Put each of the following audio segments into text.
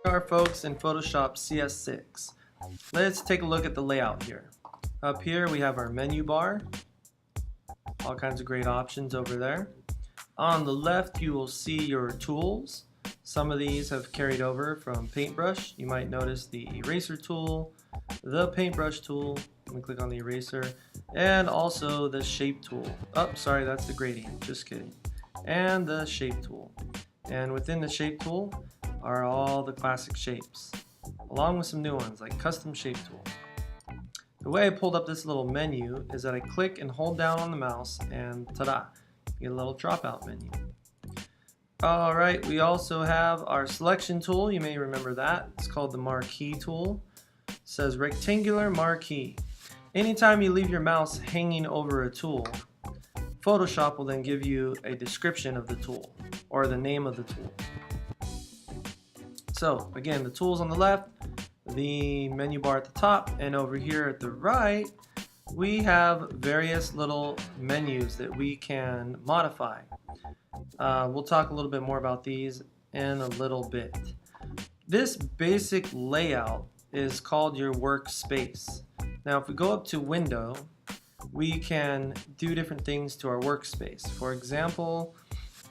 Our folks in Photoshop CS6. Let's take a look at the layout here. Up here we have our menu bar, all kinds of great options over there. On the left you will see your tools. Some of these have carried over from Paintbrush. You might notice the eraser tool, the paintbrush tool, let me click on the eraser, and also the shape tool. Oh, sorry, that's the gradient, just kidding. And the shape tool. And within the shape tool are all the classic shapes, along with some new ones like custom shape tool. The way I pulled up this little menu is that I click and hold down on the mouse and ta-da, you get a little dropout menu. Alright, we also have our selection tool. You may remember that. It's called the marquee tool. It says rectangular marquee. Anytime you leave your mouse hanging over a tool, Photoshop will then give you a description of the tool or the name of the tool. So again, the tools on the left, the menu bar at the top, and over here at the right we have various little menus that we can modify. We'll talk a little bit more about these in a little bit. This basic layout is called your workspace. Now if we go up to Window, we can do different things to our workspace. For example,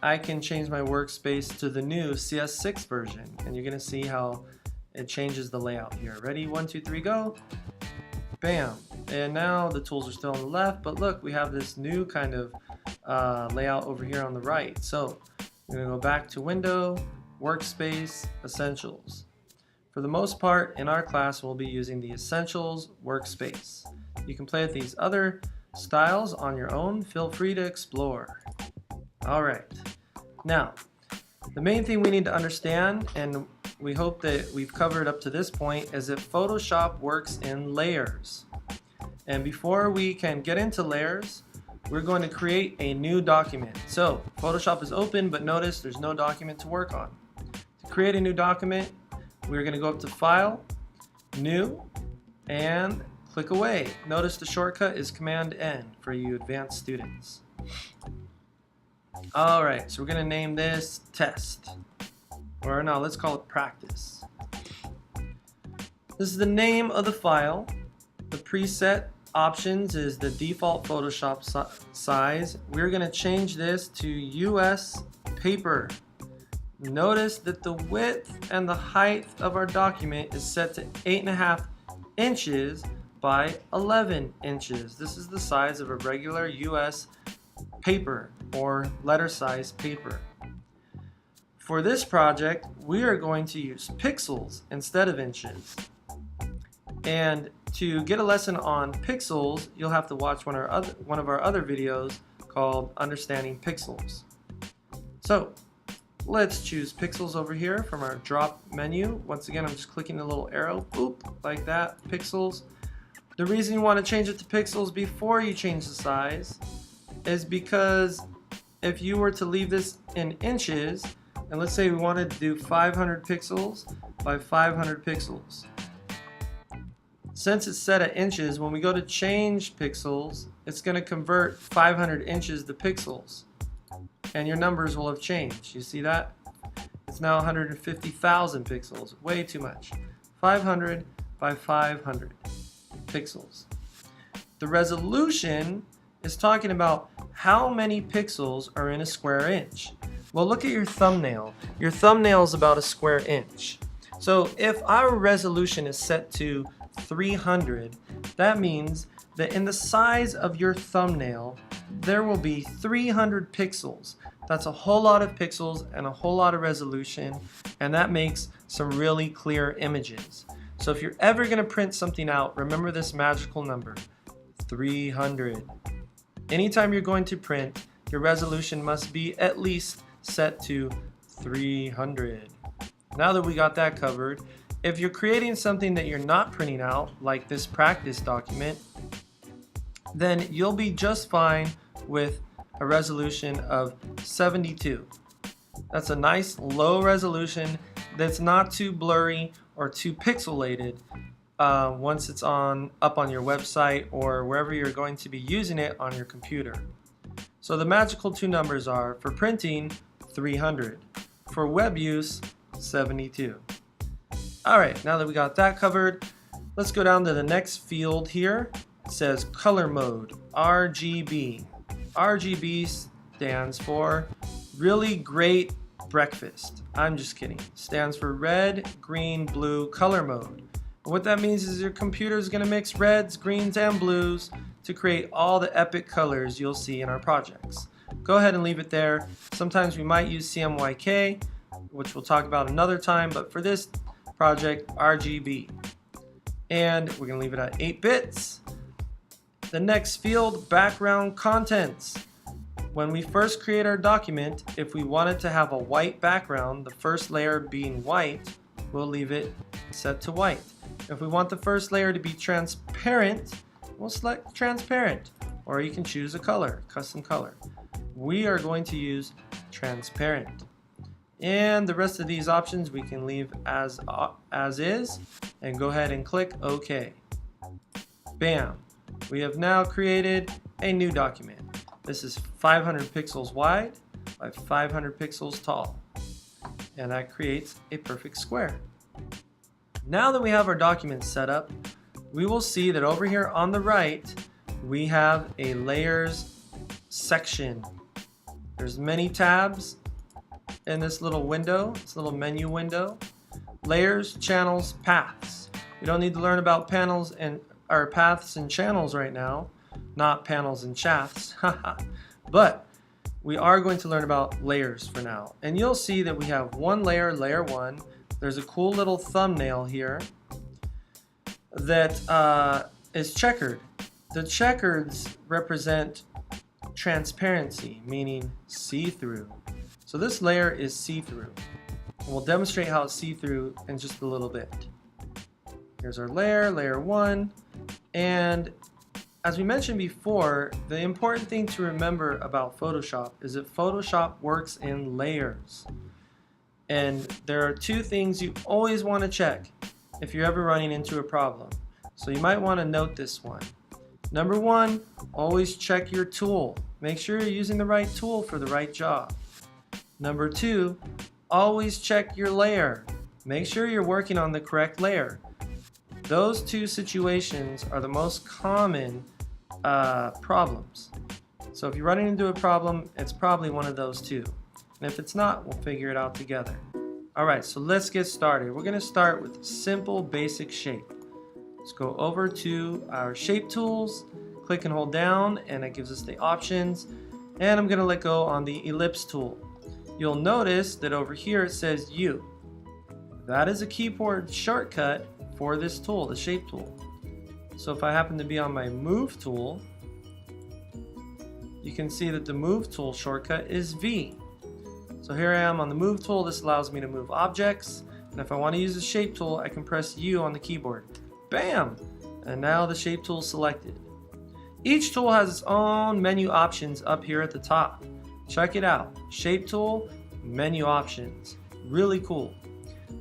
I can change my workspace to the new CS6 version, and you're going to see how it changes the layout here. Ready? 1, 2, 3, go! Bam! And now the tools are still on the left, but look, we have this new kind of layout over here on the right. So we're going to go back to Window, Workspace, Essentials. For the most part, in our class, we'll be using the Essentials workspace. You can play with these other styles on your own. Feel free to explore. Alright, now the main thing we need to understand, and we hope that we've covered up to this point, is that Photoshop works in layers. And before we can get into layers, we're going to create a new document. So Photoshop is open, but notice there's no document to work on. To create a new document, we're going to go up to File, New, and click Away. Notice the shortcut is Command-N for you advanced students. Alright, so we're going to name this Test. Or no, let's call it Practice. This is the name of the file. The preset options is the default Photoshop size. We're going to change this to US paper. Notice that the width and the height of our document is set to 8.5 inches by 11 inches. This is the size of a regular US paper or letter size paper. For this project, we are going to use pixels instead of inches. And to get a lesson on pixels, you'll have to watch one of our other videos called Understanding Pixels. So let's choose pixels over here from our drop menu. Once again, I'm just clicking the little arrow, boop, like that, pixels. The reason you want to change it to pixels before you change the size is because if you were to leave this in inches, and let's say we wanted to do 500 pixels by 500 pixels. Since it's set at inches, when we go to change pixels, it's going to convert 500 inches to pixels. And your numbers will have changed. You see that? It's now 150,000 pixels. Way too much. 500 by 500 pixels. The resolution is talking about how many pixels are in a square inch. Well, look at your thumbnail. Your thumbnail is about a square inch. So if our resolution is set to 300, that means that in the size of your thumbnail, there will be 300 pixels. That's a whole lot of pixels and a whole lot of resolution, and that makes some really clear images. So if you're ever going to print something out, remember this magical number, 300. Anytime you're going to print, your resolution must be at least set to 300. Now that we got that covered, if you're creating something that you're not printing out, like this practice document, then you'll be just fine with a resolution of 72. That's a nice low resolution that's not too blurry or too pixelated once it's up on your website or wherever you're going to be using it on your computer. So the magical two numbers are, for printing, 300. for web use, 72. Alright, now that we got that covered, let's go down to the next field here. It says color mode, RGB. RGB stands for really great breakfast. I'm just kidding. Stands for red, green, blue color mode. And what that means is your computer is going to mix reds, greens, and blues to create all the epic colors you'll see in our projects. Go ahead and leave it there. Sometimes we might use CMYK, which we'll talk about another time, but for this project, RGB. And we're going to leave it at 8 bits. The next field, background contents. When we first create our document, if we wanted to have a white background, the first layer being white, we'll leave it set to white. If we want the first layer to be transparent, we'll select transparent, or you can choose a color, custom color. We are going to use transparent. And the rest of these options we can leave as is, and go ahead and click OK. Bam! We have now created a new document. This is 500 pixels wide by 500 pixels tall, and that creates a perfect square. Now that we have our document set up, we will see that over here on the right we have a layers section. There's many tabs in this little window, this little menu window. Layers, channels, paths. We don't need to learn about panels and our paths and channels right now, not panels and shafts. But we are going to learn about layers for now. And you'll see that we have one layer, layer 1. There's a cool little thumbnail here that is checkered. The checkers represent transparency, meaning see-through. So this layer is see-through. And we'll demonstrate how it's see-through in just a little bit. Here's our layer, layer 1. And as we mentioned before, the important thing to remember about Photoshop is that Photoshop works in layers. And there are two things you always want to check if you're ever running into a problem. So you might want to note this one. Number 1, always check your tool. Make sure you're using the right tool for the right job. Number 2, always check your layer. Make sure you're working on the correct layer. Those two situations are the most common problems. So if you're running into a problem, it's probably one of those two. And if it's not, we'll figure it out together. Alright, so let's get started. We're going to start with simple basic shape. Let's go over to our shape tools, click and hold down, and it gives us the options. And I'm going to let go on the ellipse tool. You'll notice that over here it says U. That is a keyboard shortcut for this tool, the shape tool. So if I happen to be on my move tool, you can see that the move tool shortcut is V. So here I am on the move tool. This allows me to move objects, and if I want to use the shape tool, I can press U on the keyboard. Bam! And now the shape tool is selected. Each tool has its own menu options up here at the top. Check it out. Shape tool, menu options. Really cool.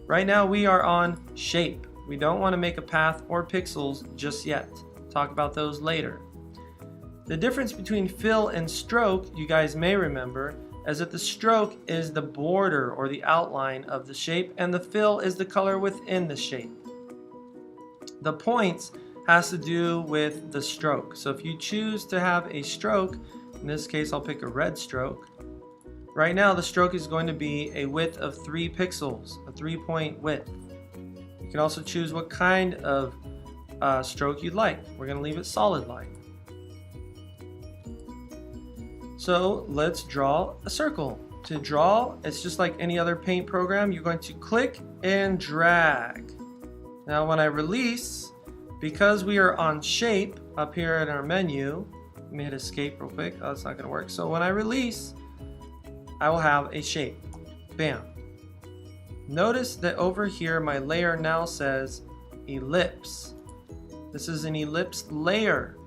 Right now we are on shape. We don't want to make a path or pixels just yet. Talk about those later. The difference between fill and stroke, you guys may remember, is that the stroke is the border or the outline of the shape, and the fill is the color within the shape. The points has to do with the stroke. So if you choose to have a stroke, in this case I'll pick a red stroke. Right now the stroke is going to be a width of 3 pixels, a 3-point width. You can also choose what kind of stroke you'd like. We're going to leave it solid line. So let's draw a circle. To draw, it's just like any other paint program. You're going to click and drag. Now when I release, because we are on shape up here in our menu, let me hit escape real quick. Oh, that's not going to work. So when I release, I will have a shape. Bam. Notice that over here my layer now says ellipse. This is an ellipse layer.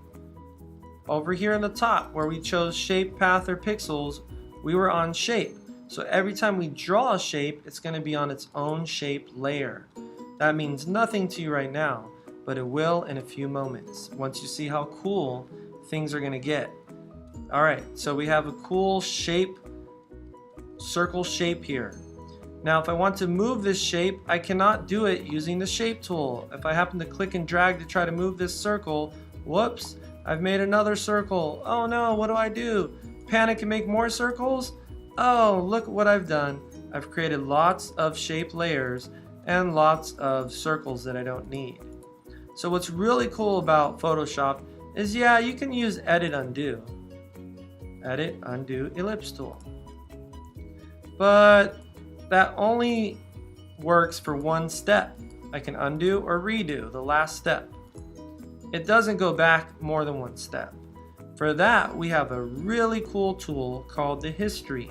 Over here in the top where we chose shape, path, or pixels, we were on shape. So every time we draw a shape, it's going to be on its own shape layer. That means nothing to you right now, but it will in a few moments once you see how cool things are going to get. Alright, so we have a cool shape, circle shape here. Now if I want to move this shape, I cannot do it using the shape tool. If I happen to click and drag to try to move this circle, whoops, I've made another circle. Oh no, what do I do? Panic and make more circles? Oh, look what I've done. I've created lots of shape layers and lots of circles that I don't need. So what's really cool about Photoshop is, yeah, you can use Edit Undo. Edit Undo Ellipse tool. But that only works for one step. I can undo or redo the last step. It doesn't go back more than one step. For that, we have a really cool tool called the History.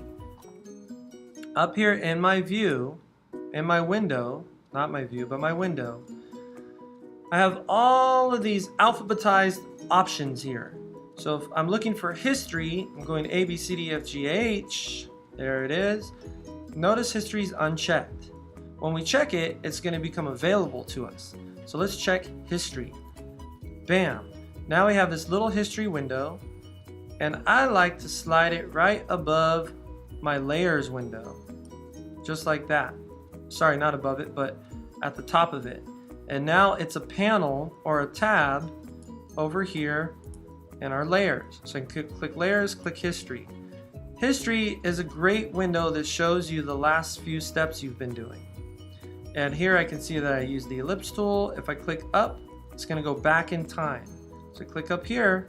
Up here in my view, in my window, not my view, but my window, I have all of these alphabetized options here. So if I'm looking for history, I'm going A, B, C, D, F, G, H. There it is. Notice history is unchecked. When we check it, it's going to become available to us. So let's check history. Bam. Now we have this little history window, and I like to slide it right above my layers window. Just like that. Sorry, not above it, but at the top of it. And now it's a panel or a tab over here in our layers. So I can click layers, click history. History is a great window that shows you the last few steps you've been doing. And here I can see that I use the ellipse tool. If I click up, it's going to go back in time. So I click up here,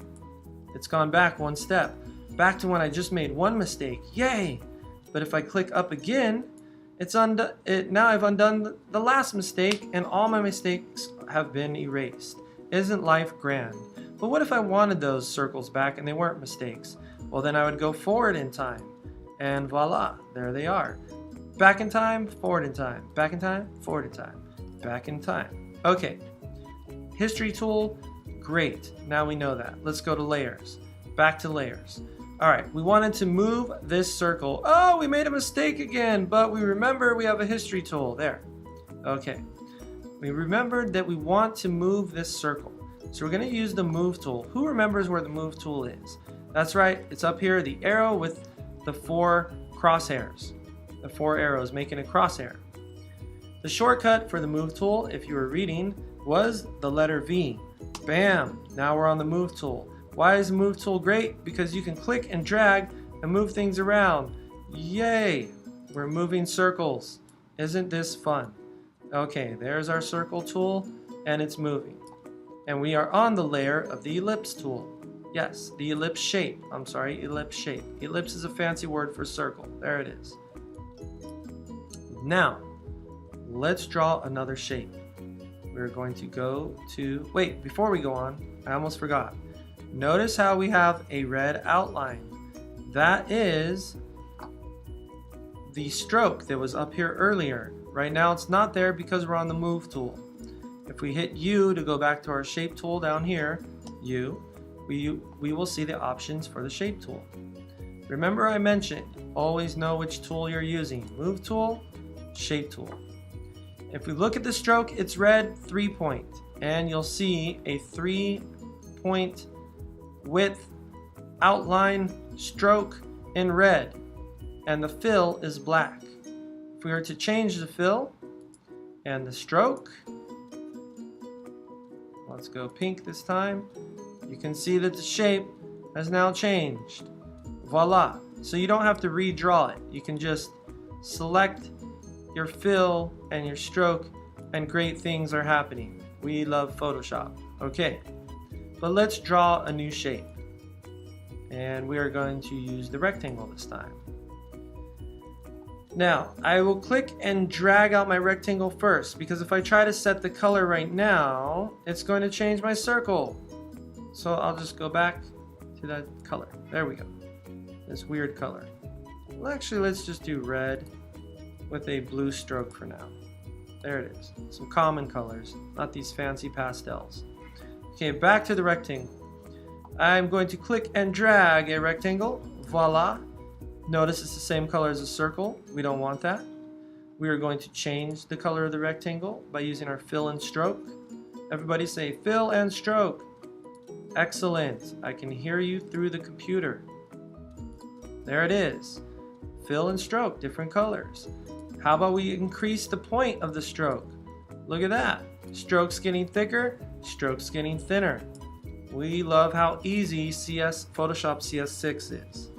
it's gone back one step. Back to when I just made one mistake. Yay! But if I click up again, now I've undone the last mistake and all my mistakes have been erased. Isn't life grand? But what if I wanted those circles back and they weren't mistakes? Well, then I would go forward in time. And voila, there they are. Back in time, forward in time. Back in time, forward in time. Back in time. Okay. History tool, great. Now we know that. Let's go to layers. Back to layers. All right, we wanted to move this circle. Oh, we made a mistake again, but we remember we have a history tool there. Okay, we remembered that we want to move this circle. So we're gonna use the move tool. Who remembers where the move tool is? That's right, it's up here, the arrow with the 4 crosshairs. The 4 arrows making a crosshair. The shortcut for the move tool, if you were reading, was the letter V. Bam, now we're on the move tool. Why is the move tool great? Because you can click and drag and move things around. Yay! We're moving circles. Isn't this fun? Okay, there's our circle tool and it's moving. And we are on the layer of the ellipse tool. Yes, the ellipse shape. I'm sorry, ellipse shape. Ellipse is a fancy word for circle. There it is. Now, let's draw another shape. We're going to go to, wait, before we go on, I almost forgot. Notice how we have a red outline. That is the stroke that was up here earlier. Right now it's not there because we're on the move tool. If we hit U to go back to our shape tool down here, U, we will see the options for the shape tool. Remember I mentioned, always know which tool you're using. Move tool, shape tool. If we look at the stroke, it's red 3-point, and you'll see a 3-point width outline stroke in red, and the fill is black. If we were to change the fill and the stroke, let's go pink this time, you can see that the shape has now changed. Voila. So you don't have to redraw it. You can just select your fill and your stroke and great things are happening. We love Photoshop. Okay, but let's draw a new shape. And we are going to use the rectangle this time. Now, I will click and drag out my rectangle first because if I try to set the color right now, it's going to change my circle. So I'll just go back to that color. There we go. This weird color. Well, actually, let's just do red with a blue stroke for now. There it is. Some common colors, not these fancy pastels. Okay, back to the rectangle. I'm going to click and drag a rectangle. Voila. Notice it's the same color as a circle. We don't want that. We are going to change the color of the rectangle by using our fill and stroke. Everybody say fill and stroke. Excellent. I can hear you through the computer. There it is. Fill and stroke, different colors. How about we increase the point of the stroke? Look at that. Strokes getting thicker, strokes getting thinner. We love how easy Photoshop CS6 is.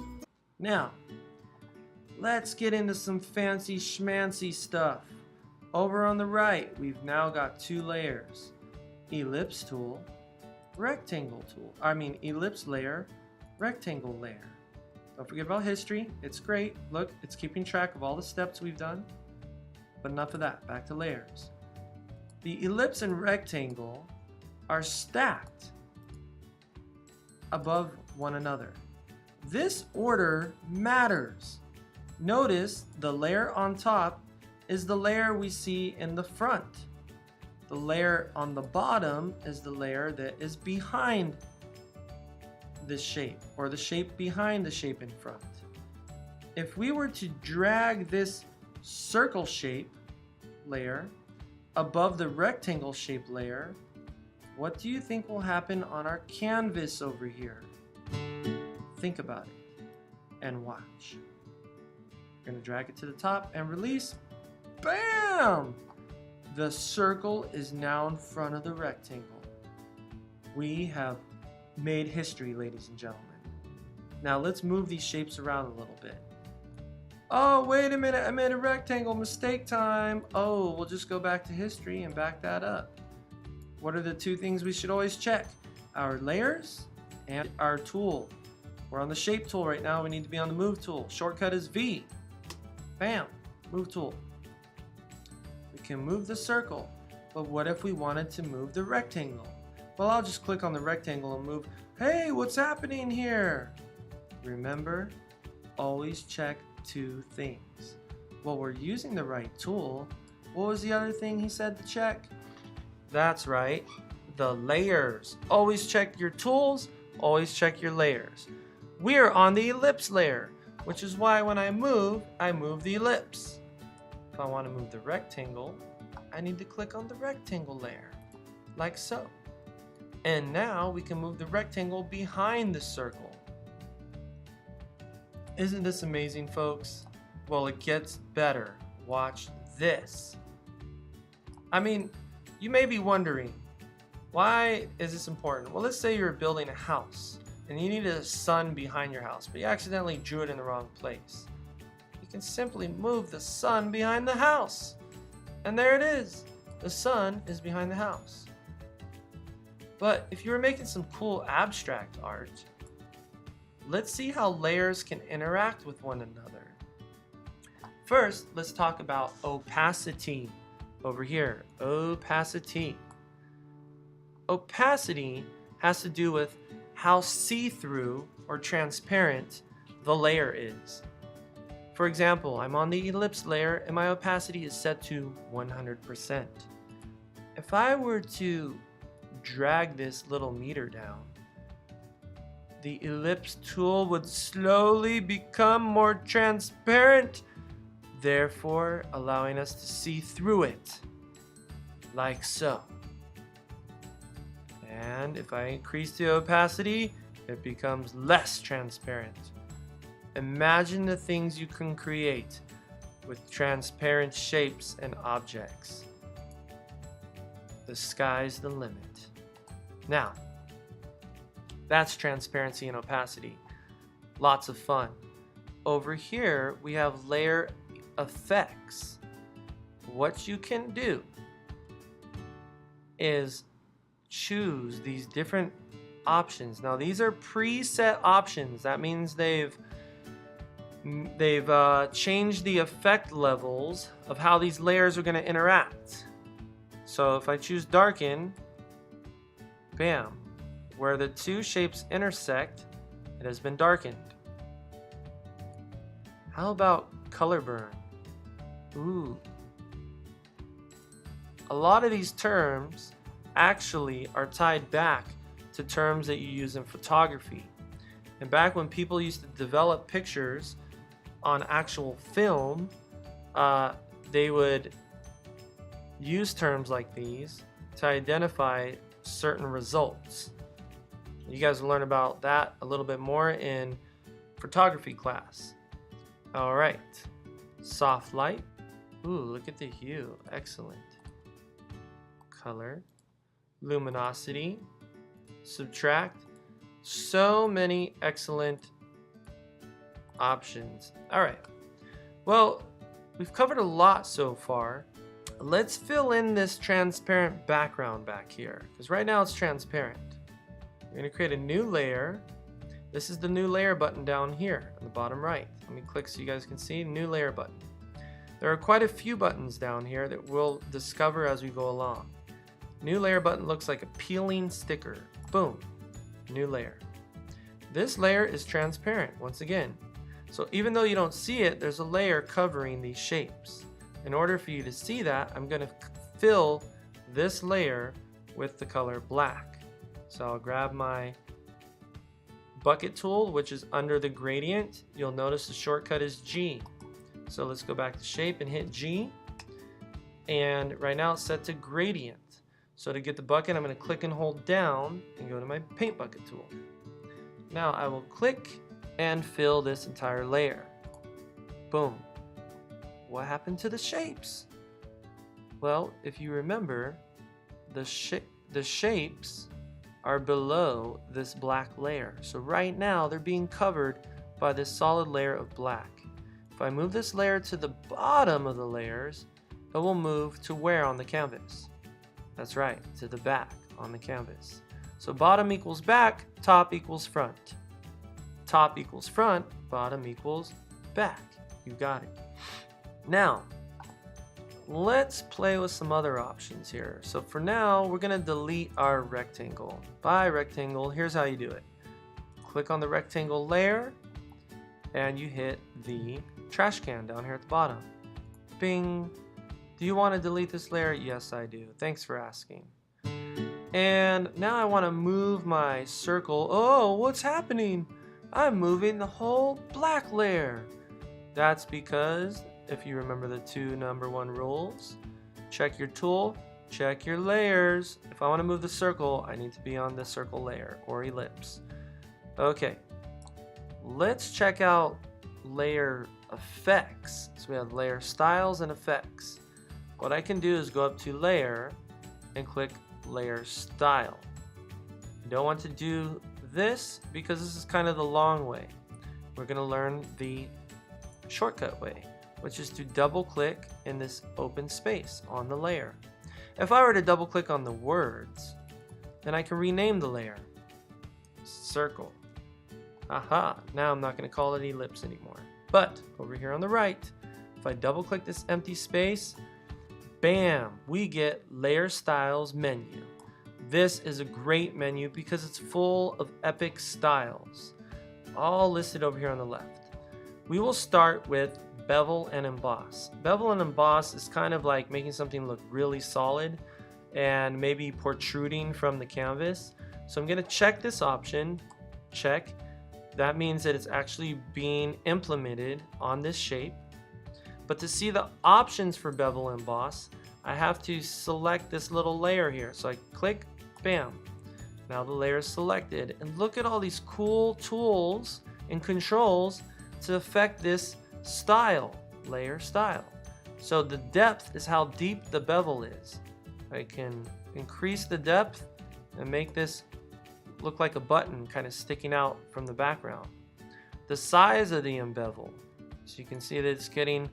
Now, let's get into some fancy schmancy stuff. Over on the right, we've now got two layers. Ellipse tool, rectangle tool. Ellipse layer, rectangle layer. Don't forget about history. It's great. Look, it's keeping track of all the steps we've done. But enough of that. Back to layers. The ellipse and rectangle are stacked above one another. This order matters. Notice the layer on top is the layer we see in the front. The layer on the bottom is the layer that is behind this shape, or the shape behind the shape in front. If we were to drag this circle shape layer above the rectangle shape layer, what do you think will happen on our canvas over here? Think about it and watch. We're going to drag it to the top and release. Bam! The circle is now in front of the rectangle. We have made history, ladies and gentlemen. Now let's move these shapes around a little bit. Oh, wait a minute, I made a rectangle, mistake time. Oh, we'll just go back to history and back that up. What are the two things we should always check? Our layers and our tool. We're on the shape tool right now, we need to be on the move tool. Shortcut is V. Bam, move tool. We can move the circle, but what if we wanted to move the rectangle? Well, I'll just click on the rectangle and move. Hey, what's happening here? Remember, always check two things. Well, we're using the right tool. What was the other thing he said to check? That's right, the layers. Always check your tools, always check your layers. We are on the ellipse layer, which is why when I move the ellipse. If I want to move the rectangle, I need to click on the rectangle layer, like so. And now we can move the rectangle behind the circle. Isn't this amazing, folks? Well, it gets better. Watch this. You may be wondering, why is this important? Well, let's say you're building a house and you need a sun behind your house, but you accidentally drew it in the wrong place. You can simply move the sun behind the house. And there it is. The sun is behind the house. But if you were making some cool abstract art, let's see how layers can interact with one another. First, let's talk about opacity. Over here, opacity. Opacity has to do with how see-through or transparent the layer is. For example, I'm on the ellipse layer and my opacity is set to 100%. If I were to drag this little meter down, the ellipse tool would slowly become more transparent, therefore allowing us to see through it, like so. And if I increase the opacity, it becomes less transparent. Imagine the things you can create with transparent shapes and objects. The sky's the limit. Now, that's transparency and opacity. Lots of fun. Over here, we have layer effects. What you can do is choose these different options. Now, these are preset options. That means they've changed the effect levels of how these layers are going to interact. So if I choose darken, bam, where the two shapes intersect, it has been darkened. How about color burn? Ooh. A lot of these terms actually are tied back to terms that you use in photography. And back when people used to develop pictures on actual film, they would use terms like these to identify certain results. You guys will learn about that a little bit more in photography class. All right, soft light, Ooh, look at the hue. Excellent. Color. Luminosity. Subtract. So many excellent options. All right. Well, we've covered a lot so far. Let's fill in this transparent background back here, because right now it's transparent. We're going to create a new layer. This is the new layer button down here on the bottom right. Let me click so you guys can see. New layer button. There are quite a few buttons down here that we'll discover as we go along. New layer button looks like a peeling sticker. Boom. New layer. This layer is transparent once again. So even though you don't see it, there's a layer covering these shapes. In order for you to see that, I'm going to fill this layer with the color black. So I'll grab my bucket tool, which is under the gradient. You'll notice the shortcut is G. So let's go back to shape and hit G. And right now it's set to gradient. So to get the bucket, I'm going to click and hold down and go to my paint bucket tool. Now I will click and fill this entire layer. Boom. What happened to the shapes? Well, if you remember, the shapes are below this black layer. So right now they're being covered by this solid layer of black. If I move this layer to the bottom of the layers, it will move to where on the canvas? That's right, to the back on the canvas. So bottom equals back, top equals front. Top equals front, bottom equals back. You got it. Now, let's play with some other options here. So for now, we're going to delete our rectangle. By rectangle, here's how you do it. Click on the rectangle layer, and you hit the trash can down here at the bottom. Bing. Do you want to delete this layer? Yes, I do. Thanks for asking. And now I want to move my circle. Oh, what's happening? I'm moving the whole black layer. That's because, if you remember the two #1 rules, check your tool, check your layers. If I want to move the circle, I need to be on the circle layer or ellipse. Okay, let's check out layer effects. So we have layer styles and effects. What I can do is go up to layer and click layer style. You don't want to do this because this is kind of the long way. We're going to learn the shortcut way, which is to double click in this open space on the layer. If I were to double click on the words, then I can rename the layer circle. Aha, now I'm not going to call it ellipse anymore. But over here on the right, if I double click this empty space, bam, we get layer styles menu. This is a great menu because it's full of epic styles, all listed over here on the left. We will start with bevel and emboss. Bevel and emboss is kind of like making something look really solid and maybe protruding from the canvas. So I'm going to check this option. Check. That means that it's actually being implemented on this shape. But to see the options for bevel and emboss, I have to select this little layer here. So I click, bam. Now the layer is selected. And look at all these cool tools and controls to affect this style, layer style. So the depth is how deep the bevel is. I can increase the depth and make this look like a button kind of sticking out from the background. The size of the embevel. So you can see that it's getting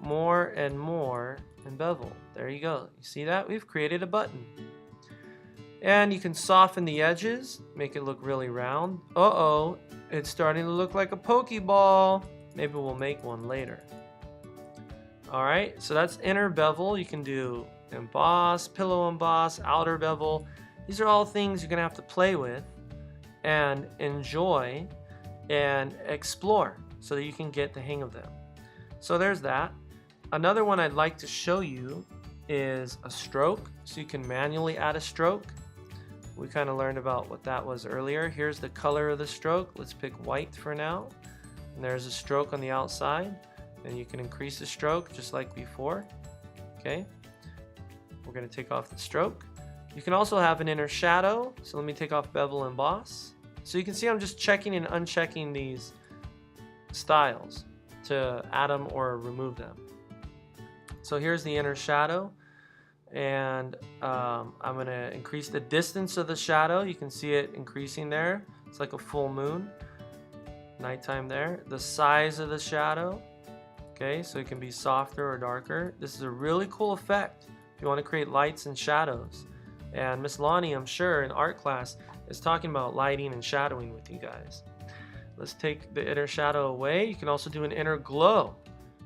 more and more embeveled. There you go. You see that? We've created a button. And you can soften the edges, make it look really round. Uh-oh, it's starting to look like a Pokeball. Maybe we'll make one later. Alright, so that's inner bevel. You can do emboss, pillow emboss, outer bevel. These are all things you're going to have to play with and enjoy and explore so that you can get the hang of them. So there's that. Another one I'd like to show you is a stroke. So you can manually add a stroke. We kind of learned about what that was earlier. Here's the color of the stroke. Let's pick white for now. And there's a stroke on the outside. And you can increase the stroke just like before. Okay. We're going to take off the stroke. You can also have an inner shadow. So let me take off bevel and emboss. So you can see I'm just checking and unchecking these styles to add them or remove them. So here's the inner shadow, and I'm going to increase the distance of the shadow. You can see it increasing there. It's like a full moon. Nighttime there. The size of the shadow. Okay, so it can be softer or darker. This is a really cool effect if you want to create lights and shadows. And Miss Lonnie, I'm sure, in art class is talking about lighting and shadowing with you guys. Let's take the inner shadow away. You can also do an inner glow.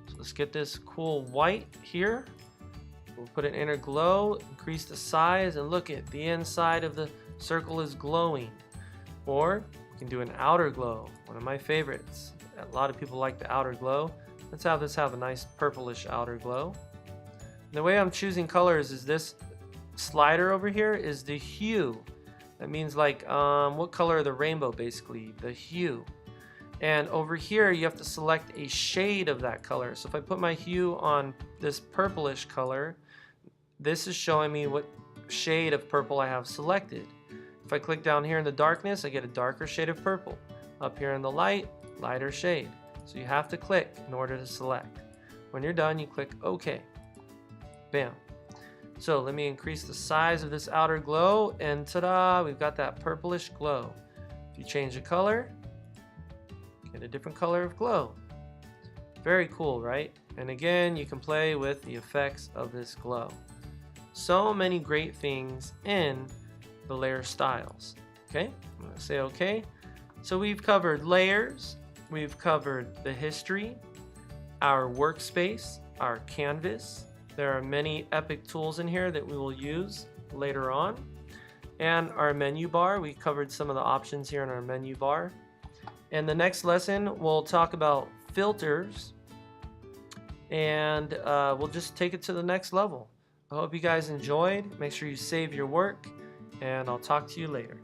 So let's get this cool white here. We'll put an inner glow, increase the size, and look at the inside of the circle is glowing. Or you can do an outer glow, one of my favorites. A lot of people like the outer glow. Let's have this have a nice purplish outer glow. The way I'm choosing colors is this slider over here is the hue. That means like what color of the rainbow, basically, the hue. And over here you have to select a shade of that color. So if I put my hue on this purplish color, this is showing me what shade of purple I have selected. If I click down here in the darkness, I get a darker shade of purple. Up here in the light, lighter shade. So you have to click in order to select. When you're done, you click OK. Bam. So let me increase the size of this outer glow, and ta-da, we've got that purplish glow. If you change the color, get a different color of glow. Very cool, right? And again, you can play with the effects of this glow. So many great things in the layer styles. Okay, I'm going to say OK. So we've covered layers, we've covered the history, our workspace, our canvas. There are many epic tools in here that we will use later on. And our menu bar, we covered some of the options here in our menu bar. In the next lesson, we'll talk about filters, and we'll just take it to the next level. I hope you guys enjoyed. Make sure you save your work, and I'll talk to you later.